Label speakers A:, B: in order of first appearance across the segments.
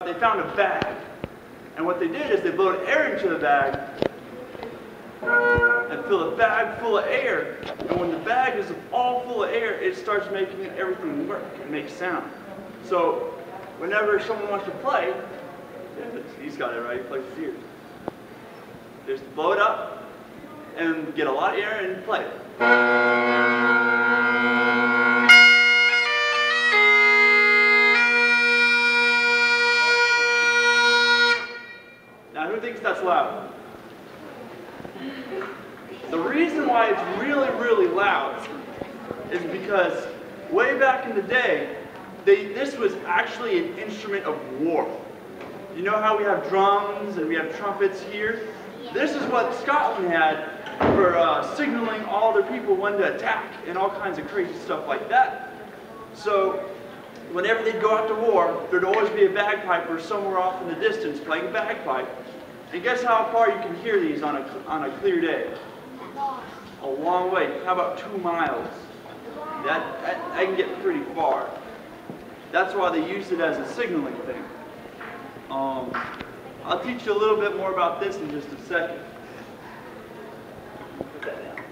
A: They found a bag, and what they did is they blowed air into the bag and fill a bag full of air. And when the bag is all full of air, it starts making everything work. It makes sound. So whenever someone wants to play, he's got it right. He plays his ears. Just blow it up and get a lot of air and play it. Now, who thinks that's loud? The reason why it's really, really loud is because way back in the day, this was actually an instrument of war. You know how we have drums and we have trumpets here? This is what Scotland had for signaling all their people when to attack and all kinds of crazy stuff like that. So whenever they'd go out to war, there'd always be a bagpiper somewhere off in the distance playing a bagpipe. And guess how far you can hear these on a clear day? A long way. How about 2 miles? That can get pretty far. That's why they used it as a signaling thing. I'll teach you a little bit more about this in just a second. Put that down.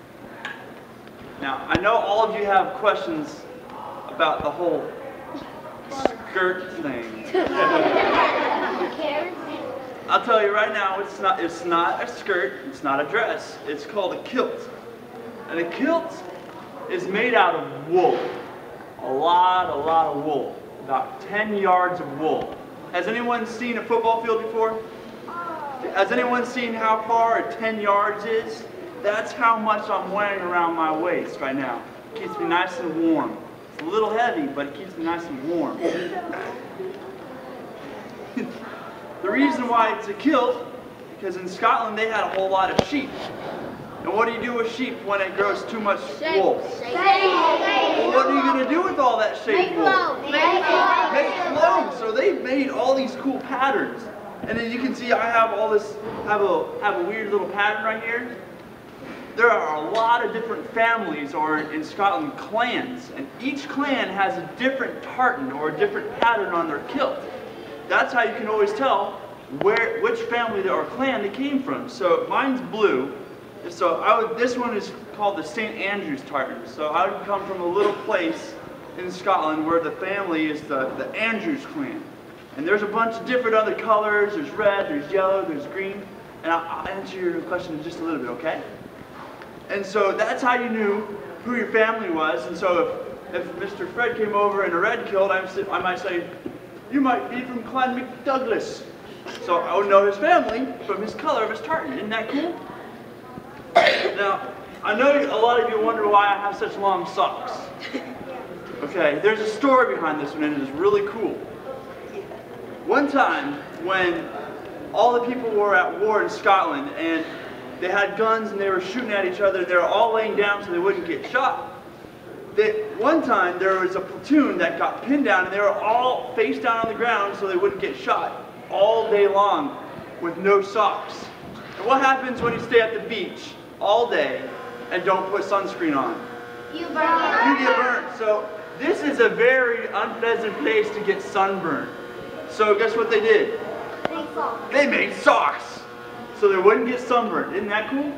A: Now, I know all of you have questions about the whole skirt thing. I'll tell you right now, it's not a skirt, it's not a dress. It's called a kilt. And a kilt is made out of wool. A lot of wool. About 10 yards of wool. Has anyone seen a football field before? Has anyone seen how far a 10 yards is? That's how much I'm wearing around my waist right now. It keeps me nice and warm. It's a little heavy, but it keeps me nice and warm. The reason why it's a kilt, because in Scotland they had a whole lot of sheep. And what do you do with sheep when it grows too much wool? Well, what are you going to do with all that shaved wool? Make clothes. So they made all these cool patterns. And then you can see I have all this, have a weird little pattern right here. There are a lot of different families, or in Scotland, clans. And each clan has a different tartan or a different pattern on their kilt. That's how you can always tell which family or clan they came from. So mine's blue. So this one is called the St. Andrew's tartan. So I would come from a little place in Scotland where the family is the Andrews clan. And there's a bunch of different other colors. There's red, there's yellow, there's green. And I'll answer your question in just a little bit, okay? And so that's how you knew who your family was. And so if Mr. Fred came over in a red kilt, I might say, you might be from Clan McDouglas. So I would know his family from his color of his tartan. Isn't that cool? Now, I know a lot of you wonder why I have such long socks. Okay, there's a story behind this one, and it is really cool. One time, when all the people were at war in Scotland, and they had guns and they were shooting at each other, they were all laying down so they wouldn't get shot. One time, there was a platoon that got pinned down, and they were all face down on the ground so they wouldn't get shot all day long with no socks. And what happens when you stay at the beach all day and don't put sunscreen on? You burn. You get burnt. So this is a very unpleasant place to get sunburned. So guess what they did? They made socks so they wouldn't get sunburned. Isn't that cool?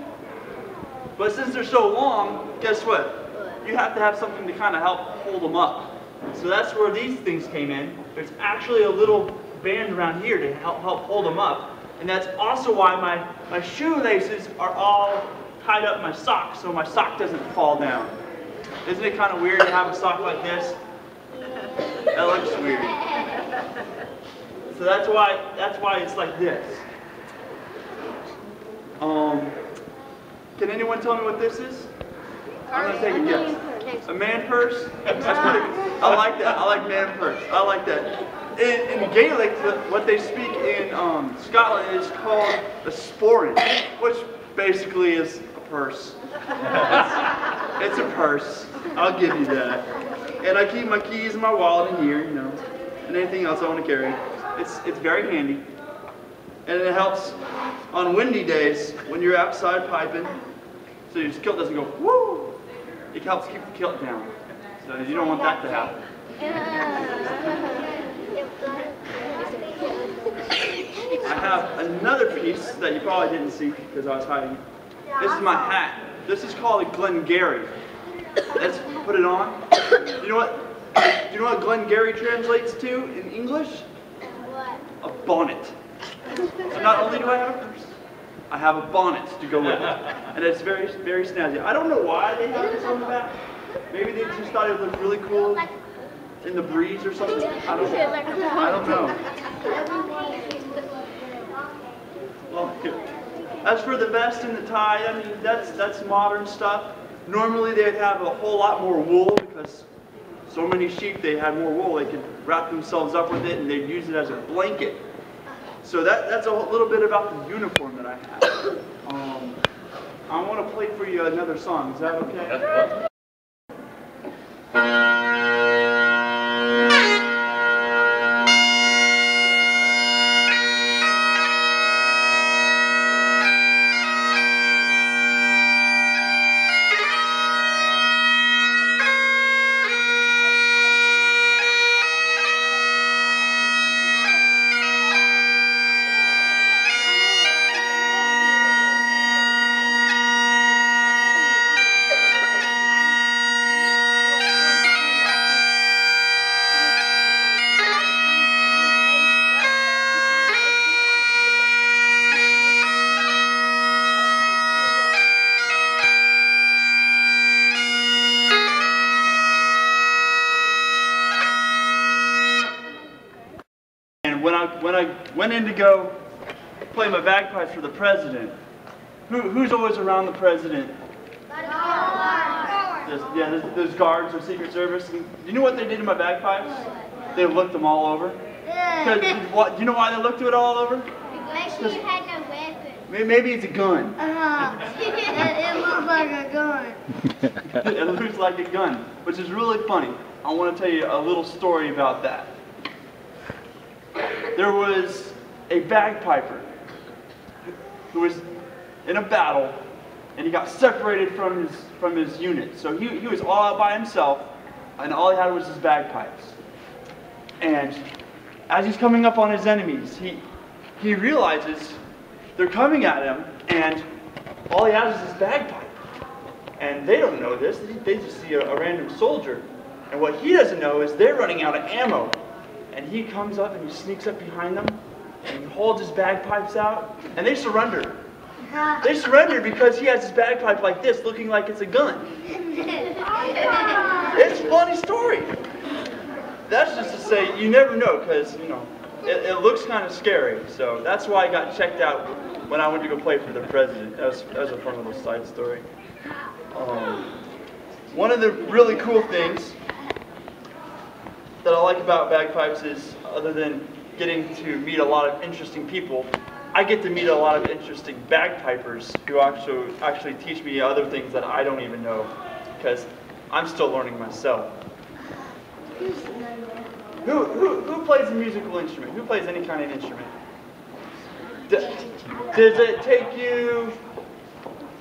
A: But since they're so long, guess what? You have to have something to kind of help hold them up. So that's where these things came in. There's actually a little band around here to help hold them up. And that's also why my shoelaces are all tied up in my socks so my sock doesn't fall down. Isn't it kind of weird to have a sock like this? That looks weird. So that's why it's like this. Can anyone tell me what this is? I'm going to take a guess. A man purse? That's pretty good. I like that. I like man purse. I like that. In Gaelic, what they speak in Scotland is called a sporran, which basically is a purse. It's a purse. I'll give you that. And I keep my keys and my wallet in here, you know, and anything else I want to carry. It's very handy. And it helps on windy days when you're outside piping, so your kilt doesn't go woo. It helps keep the kilt down. So you don't want that to happen. have another piece that you probably didn't see because I was hiding. This is my hat. This is called a Glengarry. Let's put it on. You know what? Do you know what Glengarry translates to in English?
B: What?
A: A bonnet. So not only do I have a purse, I have a bonnet to go with it. And it's very, very snazzy. I don't know why they have this on the back. Maybe they just thought it looked really cool in the breeze or something. I don't know. Well, as for the vest and the tie, I mean, that's modern stuff. Normally they'd have a whole lot more wool because so many sheep, they had more wool. They could wrap themselves up with it and they'd use it as a blanket. So that's a little bit about the uniform that I have. I want to play for you another song. Is that okay? When I went in to go play my bagpipes for the president, who's always around the president? Those guards or Secret Service. And you know what they did to my bagpipes? They looked them all over. Do you know why they looked it all over?
B: Make sure you had no weapon.
A: Maybe it's a gun.
B: It looks like a gun.
A: It looks like a gun, which is really funny. I want to tell you a little story about that. There was a bagpiper who was in a battle, and he got separated from his unit. So he was all out by himself, and all he had was his bagpipes. And as he's coming up on his enemies, he realizes they're coming at him, and all he has is his bagpipe. And they don't know this. They just see a random soldier. And what he doesn't know is they're running out of ammo. And he comes up and he sneaks up behind them and he holds his bagpipes out and they surrender. They surrender because he has his bagpipe like this, looking like it's a gun. It's a funny story. That's just to say you never know because, you know, it looks kind of scary. So that's why I got checked out when I went to go play for the president. That was a fun little side story. One of the really cool things that I like about bagpipes is, other than getting to meet a lot of interesting people, I get to meet a lot of interesting bagpipers who actually teach me other things that I don't even know, because I'm still learning myself. Who plays a musical instrument? Who plays any kind of instrument? Does it take you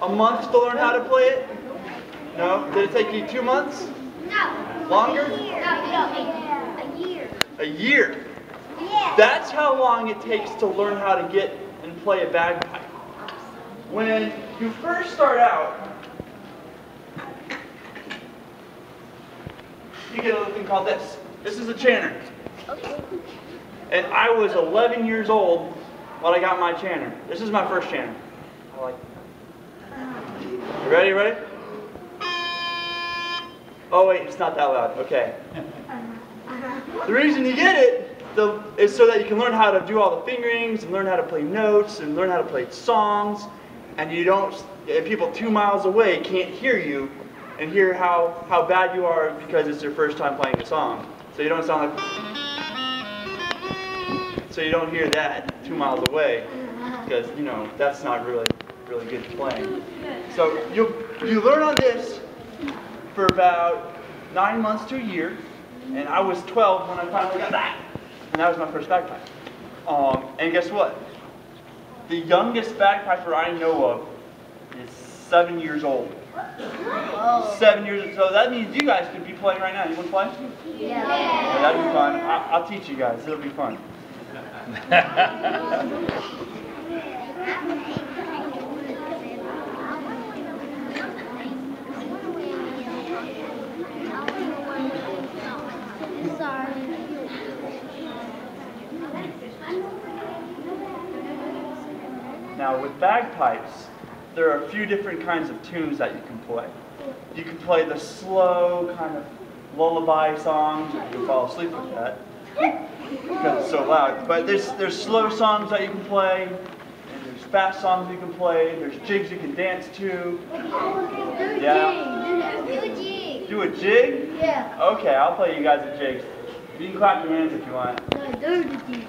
A: a month to learn how to play it? No? Did it take you 2 months?
B: No.
A: Longer?
B: No, a year.
A: A year?
B: Yeah.
A: That's how long it takes to learn how to get and play a bagpipe. When you first start out, you get a little thing called this. This is a chanter. And I was 11 years old when I got my chanter. This is my first chanter. I like it. You ready? Ready? Oh wait, it's not that loud. Okay. The reason you get it is so that you can learn how to do all the fingerings and learn how to play notes and learn how to play songs, and you don't. And people 2 miles away can't hear you and hear how bad you are because it's your first time playing a song. So you don't sound like. So you don't hear that 2 miles away because you know that's not really good playing. So you learn on this for about 9 months to a year, and I was 12 when I finally got that, and that was my first bagpipe. And guess what? The youngest bagpiper I know of is 7 years old. 7 years, so that means you guys could be playing right now. You want to play?
B: Yeah.
A: That'd be fun. I'll teach you guys. It'll be fun. Now with bagpipes, there are a few different kinds of tunes that you can play. You can play the slow kind of lullaby songs, you can fall asleep with that because it's so loud. But there's slow songs that you can play, and there's fast songs you can play, there's jigs you can dance to. Yeah.
B: Do a jig.
A: Do a jig?
B: Yeah.
A: Okay, I'll play you guys a jig. You can clap your hands if you want.
B: No, do the jig.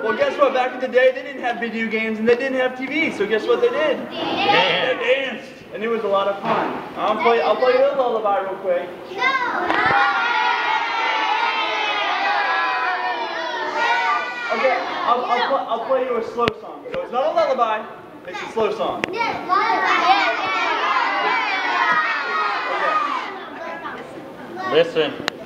A: Well, guess what? Back in the day, they didn't have video games and they didn't have TV. So guess what they did? They danced, and it was a lot of fun. I'll play you a lullaby real quick. Okay, I'll play you a slow song. So it's not a lullaby; it's a slow song.
B: Yes, lullaby.
A: Okay.
C: Listen.